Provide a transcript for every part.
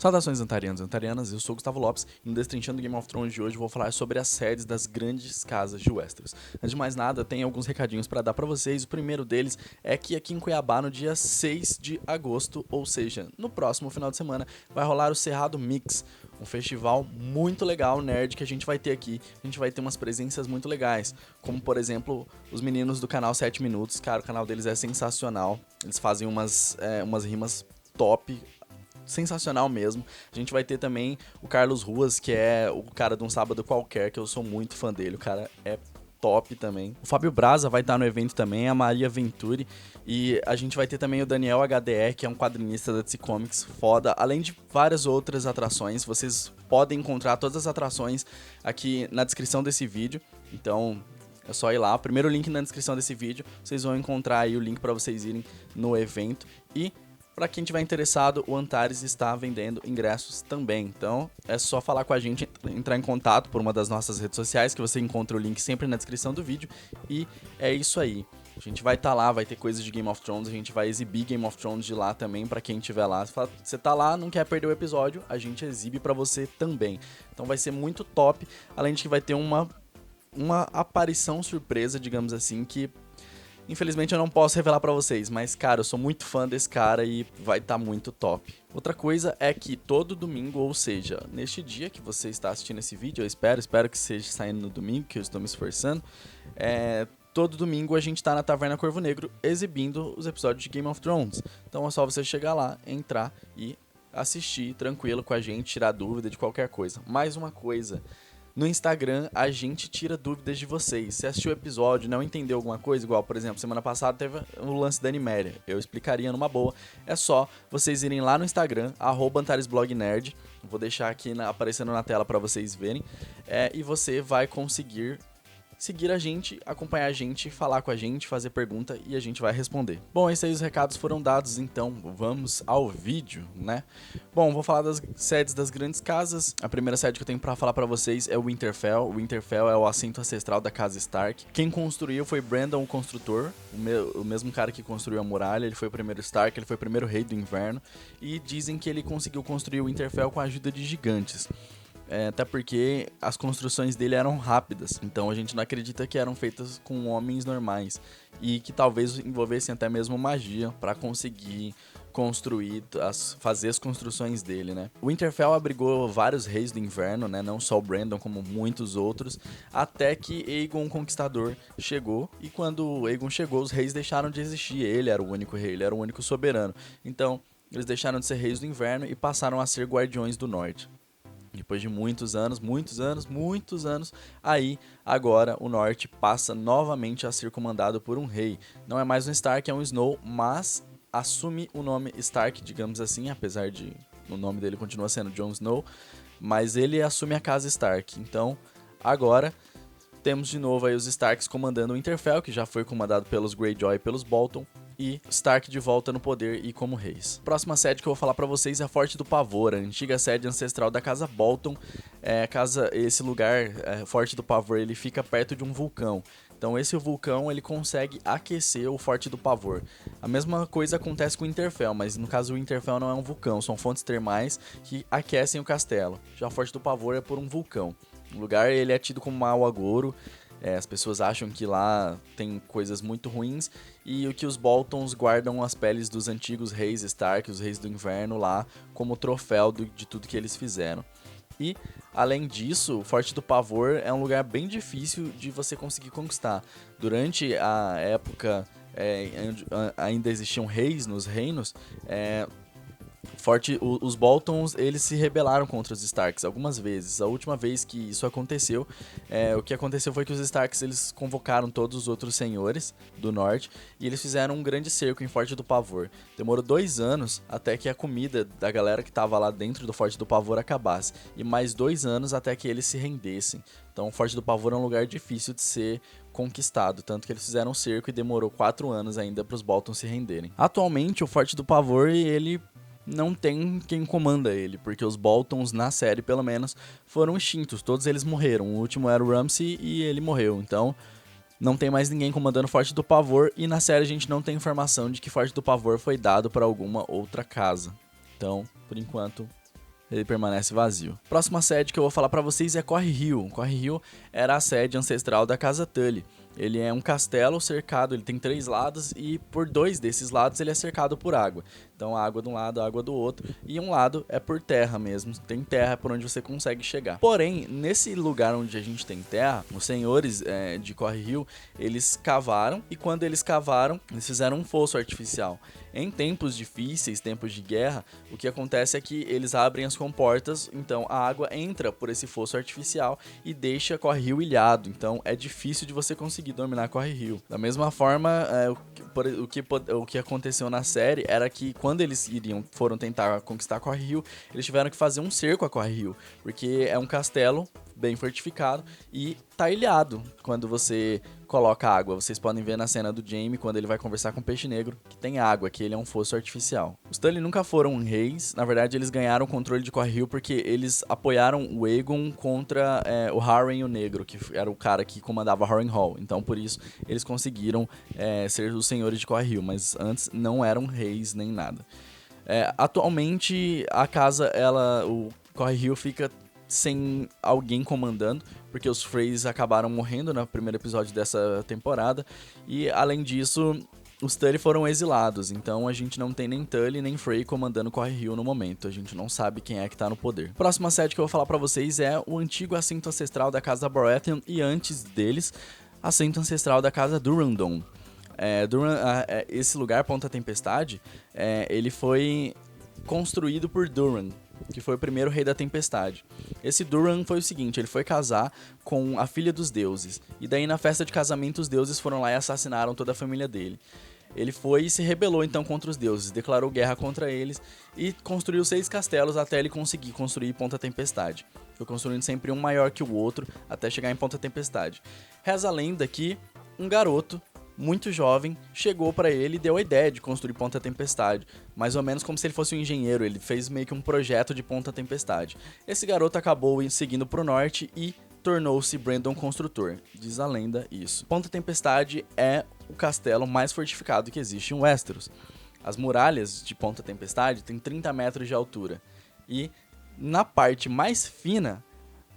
Saudações antarianos e antarianas, eu sou o Gustavo Lopes e no Destrinchando Game of Thrones de hoje vou falar sobre as sedes das grandes casas de Westeros. Antes de mais nada, tem alguns recadinhos para dar para vocês. O primeiro deles é que aqui em Cuiabá, no dia 6 de agosto, ou seja, no próximo final de semana, vai rolar o Cerrado Mix, um festival muito legal, nerd, que a gente vai ter aqui. A gente vai ter umas presenças muito legais, como por exemplo, os meninos do canal 7 Minutos. Cara, o canal deles é sensacional, eles fazem umas rimas top, sensacional mesmo. A gente vai ter também o Carlos Ruas, que é o cara de Um Sábado Qualquer, que eu sou muito fã dele, o cara é top também. O Fábio Braza vai estar no evento também, a Maria Venturi, e a gente vai ter também o Daniel HDR, que é um quadrinista da DC Comics foda, além de várias outras atrações. Vocês podem encontrar todas as atrações aqui na descrição desse vídeo, então é só ir lá, primeiro link na descrição desse vídeo, vocês vão encontrar aí o link para vocês irem no evento. E para quem tiver interessado, o Antares está vendendo ingressos também. Então é só falar com a gente, entrar em contato por uma das nossas redes sociais, que você encontra o link sempre na descrição do vídeo. E é isso aí. A gente vai estar lá, vai ter coisas de Game of Thrones, a gente vai exibir Game of Thrones de lá também para quem estiver lá. Você tá lá, não quer perder o episódio, a gente exibe para você também. Então vai ser muito top, além de que vai ter uma aparição surpresa, digamos assim, que infelizmente eu não posso revelar pra vocês, mas cara, eu sou muito fã desse cara e vai estar muito top. Outra coisa é que todo domingo, ou seja, neste dia que você está assistindo esse vídeo, eu espero que seja saindo no domingo, que eu estou me esforçando, todo domingo a gente tá na Taverna Corvo Negro exibindo os episódios de Game of Thrones. Então é só você chegar lá, entrar e assistir tranquilo com a gente, tirar dúvida de qualquer coisa. Mais uma coisa, no Instagram, a gente tira dúvidas de vocês. Se assistiu o episódio, não entendeu alguma coisa, igual, por exemplo, semana passada teve o lance da Animéria. Eu explicaria numa boa. É só vocês irem lá no Instagram, @AntaresBlogNerd. Vou deixar aqui aparecendo na tela para vocês verem. E você vai conseguir seguir a gente, acompanhar a gente, falar com a gente, fazer pergunta e a gente vai responder. Bom, esses aí os recados foram dados, então vamos ao vídeo, né? Bom, vou falar das sedes das grandes casas. A primeira sede que eu tenho pra falar pra vocês é o Winterfell. O Winterfell é o assento ancestral da casa Stark. Quem construiu foi Brandon, o construtor, o mesmo cara que construiu a muralha. Ele foi o primeiro Stark, ele foi o primeiro rei do inverno. E dizem que ele conseguiu construir o Winterfell com a ajuda de gigantes. Até porque as construções dele eram rápidas, então a gente não acredita que eram feitas com homens normais e que talvez envolvessem até mesmo magia para conseguir construir, fazer as construções dele, né? O Winterfell abrigou vários reis do inverno, né? Não só o Brandon, como muitos outros, até que Aegon o Conquistador chegou, e quando Aegon chegou, os reis deixaram de existir. Ele era o único rei, ele era o único soberano. Então, eles deixaram de ser reis do inverno e passaram a ser guardiões do norte. Depois de muitos anos, aí agora o norte passa novamente a ser comandado por um rei. Não é mais um Stark, é um Snow, mas assume o nome Stark, digamos assim, apesar de o nome dele continua sendo Jon Snow, mas ele assume a casa Stark. Então agora temos de novo aí os Starks comandando o Winterfell, que já foi comandado pelos Greyjoy e pelos Bolton, e Stark de volta no poder e como reis. Próxima sede que eu vou falar pra vocês é a Forte do Pavor, a antiga sede ancestral da casa Bolton. Esse lugar, Forte do Pavor, ele fica perto de um vulcão. Então esse vulcão ele consegue aquecer o Forte do Pavor. A mesma coisa acontece com o Winterfell, mas no caso o Winterfell não é um vulcão, são fontes termais que aquecem o castelo. Já o Forte do Pavor é por um vulcão. O lugar ele é tido como mau agouro. As pessoas acham que lá tem coisas muito ruins e o que os Boltons guardam as peles dos antigos reis Stark, os reis do inverno lá, como troféu de tudo que eles fizeram. E, além disso, o Forte do Pavor é um lugar bem difícil de você conseguir conquistar. Durante a época ainda existiam reis nos reinos, os Boltons eles se rebelaram contra os Starks algumas vezes. A última vez que isso aconteceu, o que aconteceu foi que os Starks eles convocaram todos os outros senhores do norte e eles fizeram um grande cerco em Forte do Pavor. Demorou 2 anos até que a comida da galera que estava lá dentro do Forte do Pavor acabasse, e mais 2 anos até que eles se rendessem. Então o Forte do Pavor é um lugar difícil de ser conquistado, tanto que eles fizeram um cerco e demorou 4 anos ainda para os Boltons se renderem. Atualmente o Forte do Pavor ele não tem quem comanda ele, porque os Boltons, na série pelo menos, foram extintos, todos eles morreram. O último era o Ramsay e ele morreu, então não tem mais ninguém comandando Forte do Pavor, e na série a gente não tem informação de que Forte do Pavor foi dado para alguma outra casa. Então, por enquanto, ele permanece vazio. Próxima sede que eu vou falar pra vocês é Corre Hill. Corre Hill era a sede ancestral da Casa Tully. Ele é um castelo cercado, ele tem 3 lados e por 2 desses lados ele é cercado por água. Então a água de um lado, a água do outro, e um lado é por terra mesmo, tem terra por onde você consegue chegar. Porém, nesse lugar onde a gente tem terra, os senhores de Corre Hill, eles cavaram, e quando eles cavaram, eles fizeram um fosso artificial. Em tempos difíceis, tempos de guerra, o que acontece é que eles abrem as comportas, então a água entra por esse fosso artificial e deixa Corre Hill ilhado, então é difícil de você conseguir dominar Corre Hill. Da mesma forma, o que aconteceu na série era que quando eles foram tentar conquistar Corre Hill, eles tiveram que fazer um cerco a Corre Hill, porque é um castelo bem fortificado e tá ilhado quando você coloca água. Vocês podem ver na cena do Jaime quando ele vai conversar com o Peixe Negro que tem água, que ele é um fosso artificial. Os Tully nunca foram reis, na verdade eles ganharam o controle de Corre Hill porque eles apoiaram o Aegon contra o Harren o Negro, que era o cara que comandava Harrenhal. Então por isso eles conseguiram ser os senhores de Corre Hill, mas antes não eram reis nem nada. Atualmente a casa, o Corre Hill fica sem alguém comandando, porque os Freys acabaram morrendo no primeiro episódio dessa temporada, e além disso, os Tully foram exilados, então a gente não tem nem Tully nem Frey comandando Corre Hill no momento, a gente não sabe quem é que tá no poder. Próxima sede que eu vou falar pra vocês é o antigo assento ancestral da Casa Baratheon, e antes deles, assento ancestral da Casa Durrandon. Esse lugar, Ponta Tempestade, ele foi construído por Duran, que foi o primeiro rei da Tempestade. Esse Duran foi o seguinte, ele foi casar com a filha dos deuses, e daí na festa de casamento os deuses foram lá e assassinaram toda a família dele. Ele foi e se rebelou então contra os deuses, declarou guerra contra eles e construiu 6 castelos até ele conseguir construir Ponta Tempestade. Foi construindo sempre um maior que o outro até chegar em Ponta Tempestade. Reza a lenda que um garoto muito jovem, chegou pra ele e deu a ideia de construir Ponta Tempestade, mais ou menos como se ele fosse um engenheiro, ele fez meio que um projeto de Ponta Tempestade. Esse garoto acabou seguindo pro norte e tornou-se Brandon Construtor, diz a lenda isso. Ponta Tempestade é o castelo mais fortificado que existe em Westeros. As muralhas de Ponta Tempestade têm 30 metros de altura, e na parte mais fina,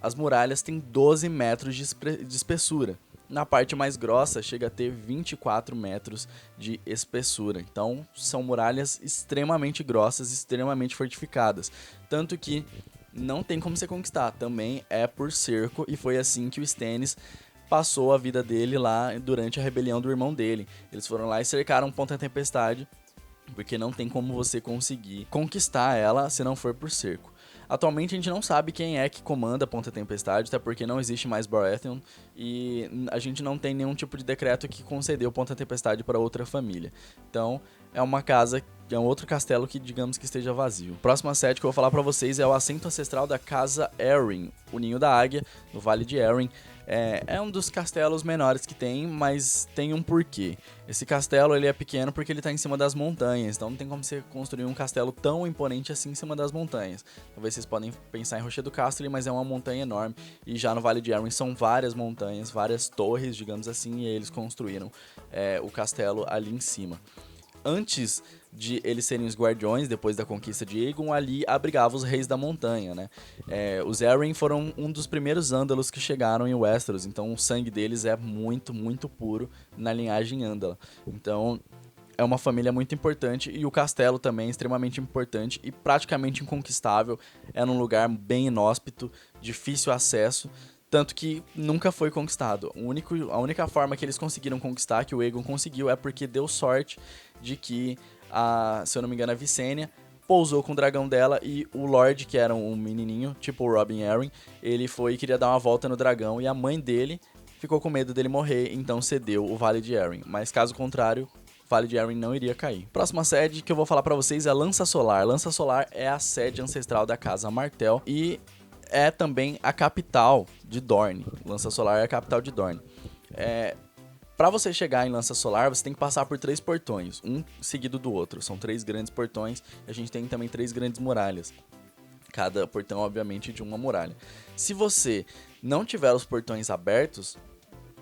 as muralhas têm 12 metros de espessura. Na parte mais grossa, chega a ter 24 metros de espessura. Então, são muralhas extremamente grossas, extremamente fortificadas. Tanto que não tem como você conquistar. Também é por cerco, e foi assim que o Stannis passou a vida dele lá durante a rebelião do irmão dele. Eles foram lá e cercaram Ponta Tempestade, porque não tem como você conseguir conquistar ela se não for por cerco. Atualmente a gente não sabe quem é que comanda Ponta Tempestade, até porque não existe mais Baratheon e a gente não tem nenhum tipo de decreto que concedeu Ponta Tempestade para outra família. Então é uma casa, é um outro castelo que digamos que esteja vazio. Próxima sede que eu vou falar para vocês é o assento ancestral da Casa Arryn, o Ninho da Águia, no Vale de Arryn. É um dos castelos menores que tem, mas tem um porquê. Esse castelo ele é pequeno porque ele está em cima das montanhas, então não tem como você construir um castelo tão imponente assim em cima das montanhas. Talvez vocês podem pensar em Rochedo Castle, mas é uma montanha enorme, e já no Vale de Arryn são várias montanhas, várias torres, digamos assim, e eles construíram o castelo ali em cima. Antes de eles serem os guardiões, depois da conquista de Aegon, ali abrigava os reis da montanha, né? Os Arryn foram um dos primeiros Ândalos que chegaram em Westeros, então o sangue deles é muito, muito puro na linhagem Ândala. Então é uma família muito importante, e o castelo também é extremamente importante e praticamente inconquistável. É num lugar bem inóspito, difícil acesso, tanto que nunca foi conquistado. A única forma que eles conseguiram conquistar, que o Aegon conseguiu, é porque deu sorte de que, se eu não me engano, a Visenya pousou com o dragão dela, e o Lorde, que era um menininho, tipo o Robin Arryn, ele foi e queria dar uma volta no dragão, e a mãe dele ficou com medo dele morrer, então cedeu o Vale de Arryn. Mas caso contrário, o Vale de Arryn não iria cair. Próxima sede que eu vou falar pra vocês é Lança Solar. Lança Solar é a sede ancestral da Casa Martell e é também a capital de Dorne. Lança Solar é a capital de Dorne. Para você chegar em Lança Solar, você tem que passar por 3 portões, um seguido do outro. São 3 grandes portões, e a gente tem também 3 grandes muralhas. Cada portão, obviamente, de uma muralha. Se você não tiver os portões abertos,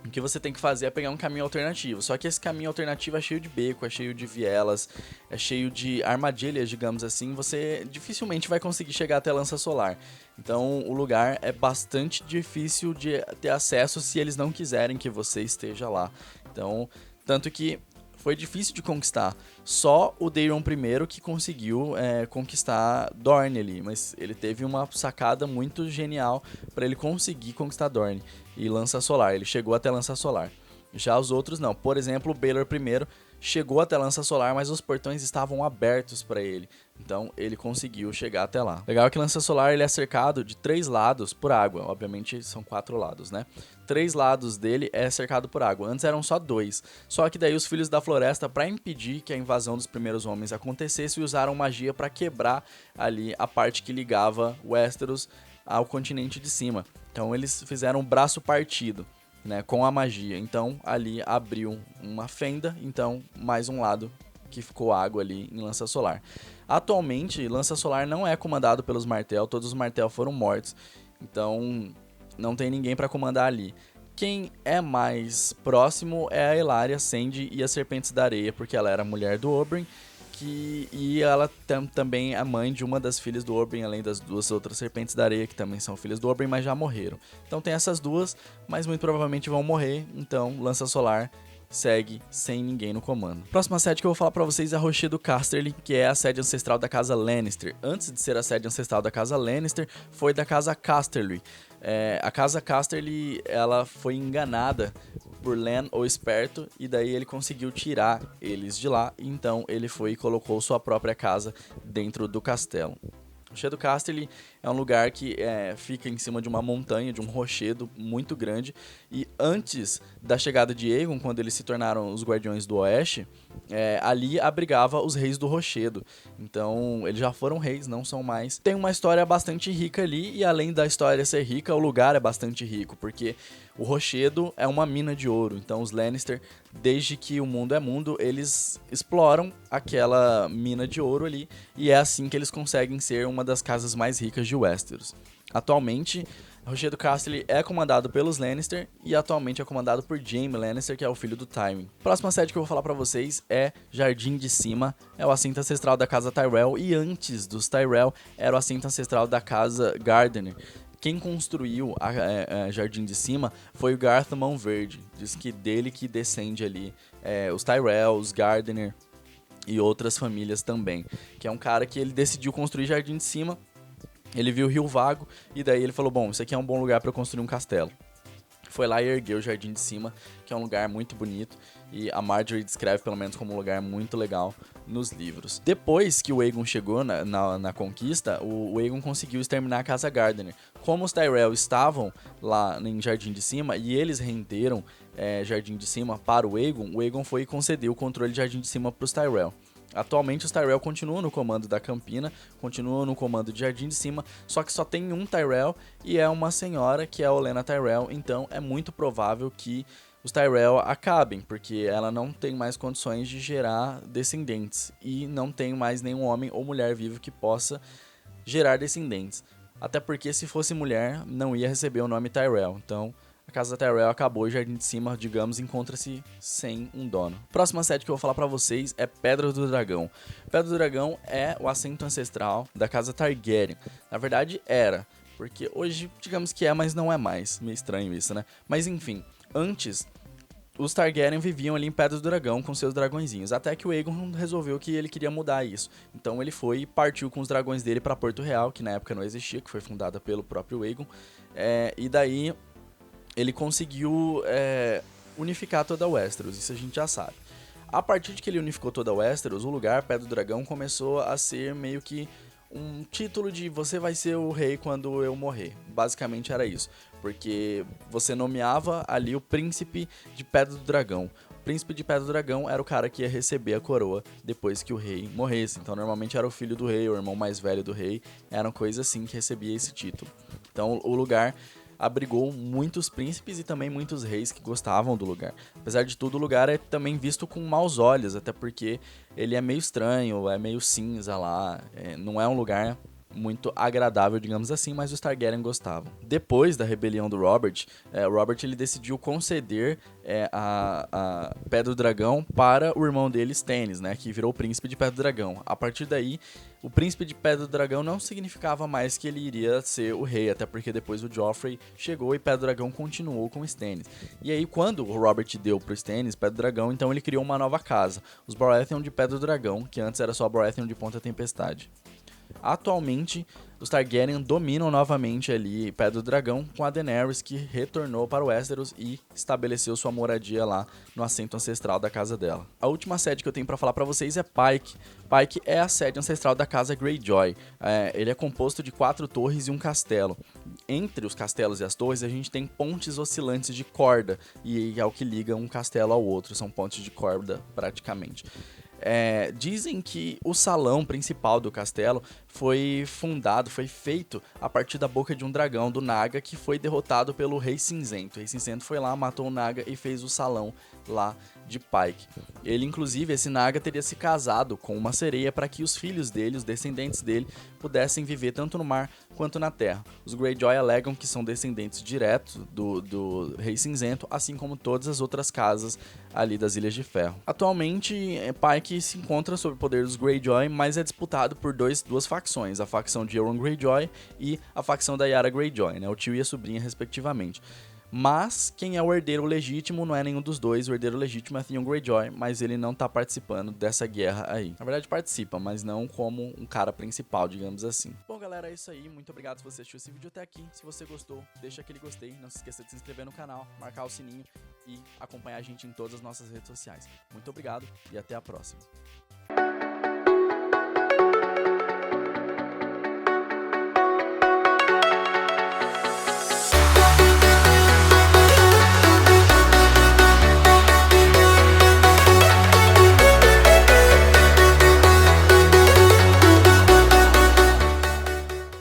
O que você tem que fazer é pegar um caminho alternativo. Só que esse caminho alternativo é cheio de beco, é cheio de vielas, é cheio de armadilhas, digamos assim. Você dificilmente vai conseguir chegar até a lança solar. Então o lugar é bastante difícil de ter acesso se eles não quiserem que você esteja lá. Então, tanto que foi difícil de conquistar. Só o Daeron I que conseguiu conquistar Dorne ali, mas ele teve uma sacada muito genial para ele conseguir conquistar Dorne e Lança Solar. Ele chegou até Lança Solar. Já os outros não. Por exemplo, o Baelor I chegou até Lança Solar, mas os portões estavam abertos para ele. Então ele conseguiu chegar até lá. Legal é que Lança Solar ele é cercado de 3 lados por água. Obviamente são 4 lados, né? 3 lados dele é cercado por água. Antes eram só 2. Só que daí os Filhos da Floresta, para impedir que a invasão dos primeiros homens acontecesse, usaram magia para quebrar ali a parte que ligava Westeros ao continente de cima. Então eles fizeram um braço partido, né, com a magia. Então ali abriu uma fenda, então mais um lado que ficou água ali em Lança Solar. Atualmente, Lança Solar não é comandado pelos Martell, todos os Martell foram mortos, então não tem ninguém para comandar ali. Quem é mais próximo é a Ellaria, Sandy e as Serpentes da Areia, porque ela era mulher do Oberyn, e ela também é mãe de uma das filhas do Oberyn, além das 2 outras Serpentes da Areia, que também são filhas do Oberyn, mas já morreram. Então tem essas 2, mas muito provavelmente vão morrer, então Lança Solar segue sem ninguém no comando. Próxima sede que eu vou falar pra vocês é a Rochedo Casterly, que é a sede ancestral da casa Lannister. Antes de ser a sede ancestral da casa Lannister, foi da casa Casterly. A casa Casterly, ela foi enganada por Len, o Esperto, e daí ele conseguiu tirar eles de lá, então ele foi e colocou sua própria casa dentro do castelo. O Rochedo Casterly é um lugar que fica em cima de uma montanha, de um rochedo muito grande. E antes da chegada de Aegon, quando eles se tornaram os Guardiões do Oeste, ali abrigava os reis do rochedo. Então, eles já foram reis, não são mais. Tem uma história bastante rica ali, e além da história ser rica, o lugar é bastante rico, porque o rochedo é uma mina de ouro. Então, os Lannister, desde que o mundo é mundo, eles exploram aquela mina de ouro ali, e é assim que eles conseguem ser uma das casas mais ricas de Westeros. Atualmente, Rochedo Casterly é comandado pelos Lannister e atualmente é comandado por Jaime Lannister, que é o filho do Tywin. Próxima sede que eu vou falar pra vocês é Jardim de Cima, é o assento ancestral da casa Tyrell, e antes dos Tyrell era o assento ancestral da casa Gardener. Quem construiu a Jardim de Cima foi o Garth Mão Verde, diz que dele que descende ali os Tyrell, os Gardener e outras famílias também, que é um cara que ele decidiu construir Jardim de Cima. Ele viu o Rio Vago e daí ele falou, bom, isso aqui é um bom lugar para eu construir um castelo. Foi lá e ergueu o Jardim de Cima, que é um lugar muito bonito, e a Marjorie descreve pelo menos como um lugar muito legal nos livros. Depois que o Aegon chegou na conquista, o Aegon conseguiu exterminar a casa Gardener. Como os Tyrell estavam lá em Jardim de Cima e eles renderam Jardim de Cima para o Aegon foi e concedeu o controle de Jardim de Cima para os Tyrell. Atualmente os Tyrell continuam no comando da Campina, continuam no comando de Jardim de Cima, só que só tem um Tyrell e é uma senhora que é a Olenna Tyrell, então é muito provável que os Tyrell acabem, porque ela não tem mais condições de gerar descendentes e não tem mais nenhum homem ou mulher vivo que possa gerar descendentes. Até porque se fosse mulher, não ia receber o nome Tyrell, então a casa Tyrell acabou e o Jardim de Cima, digamos, encontra-se sem um dono. Próxima sede que eu vou falar pra vocês é Pedra do Dragão. Pedra do Dragão é o assento ancestral da casa Targaryen. Na verdade, era, porque hoje, digamos que mas não é mais. Meio estranho isso, né? Mas enfim, antes, os Targaryen viviam ali em Pedra do Dragão com seus dragõezinhos, até que o Aegon resolveu que ele queria mudar isso. Então ele foi e partiu com os dragões dele pra Porto Real, que na época não existia, que foi fundada pelo próprio Aegon. E daí ele conseguiu unificar toda a Westeros, isso a gente já sabe. A partir de que ele unificou toda a Westeros, o lugar, Pedra do Dragão, começou a ser meio que um título de você vai ser o rei quando eu morrer. Basicamente era isso, porque você nomeava ali o príncipe de Pedra do Dragão. O príncipe de Pedra do Dragão era o cara que ia receber a coroa depois que o rei morresse. Então normalmente era o filho do rei, o irmão mais velho do rei, eram coisas assim que recebia esse título. Então o lugar abrigou muitos príncipes e também muitos reis que gostavam do lugar. Apesar de tudo, o lugar é também visto com maus olhos, até porque ele é meio estranho, é meio cinza lá, não é um lugar muito agradável, digamos assim, mas os Targaryen gostavam. Depois da rebelião do Robert, o Robert ele decidiu conceder a Pedra do Dragão para o irmão dele, Stannis, né, que virou o príncipe de Pedra do Dragão. A partir daí, o príncipe de Pedra do Dragão não significava mais que ele iria ser o rei, até porque depois o Joffrey chegou e Pedra do Dragão continuou com o Stannis. E aí, quando o Robert deu pro Stannis Pedra do Dragão, então ele criou uma nova casa, os Baratheon de Pedra do Dragão, que antes era só Baratheon de Ponta Tempestade. Atualmente, os Targaryen dominam novamente ali Pedra do Dragão, com a Daenerys, que retornou para Westeros e estabeleceu sua moradia lá no assento ancestral da casa dela. A última sede que eu tenho para falar para vocês é Pike. Pike é a sede ancestral da casa Greyjoy. Ele é composto de 4 torres e um castelo. Entre os castelos e as torres, a gente tem pontes oscilantes de corda, e é o que liga um castelo ao outro, são pontes de corda praticamente. Dizem que o salão principal do castelo foi feito a partir da boca de um dragão do Naga, que foi derrotado pelo Rei Cinzento. O Rei Cinzento foi lá, matou o Naga e fez o salão lá de Pike. Ele, inclusive, esse Naga teria se casado com uma sereia para que os filhos dele, os descendentes dele, pudessem viver tanto no mar quanto na terra. Os Greyjoy alegam que são descendentes diretos do Rei Cinzento, assim como todas as outras casas ali das Ilhas de Ferro. Atualmente, Pike se encontra sob o poder dos Greyjoy, mas é disputado por duas facções, a facção de Euron Greyjoy e a facção da Yara Greyjoy, né, o tio e a sobrinha respectivamente. Mas quem é o herdeiro legítimo não é nenhum dos dois, o herdeiro legítimo é Theon Greyjoy, mas ele não tá participando dessa guerra aí. Na verdade participa, mas não como um cara principal, digamos assim. Bom galera, é isso aí, muito obrigado se você assistiu esse vídeo até aqui. Se você gostou, deixa aquele gostei, não se esqueça de se inscrever no canal, marcar o sininho e acompanhar a gente em todas as nossas redes sociais. Muito obrigado e até a próxima.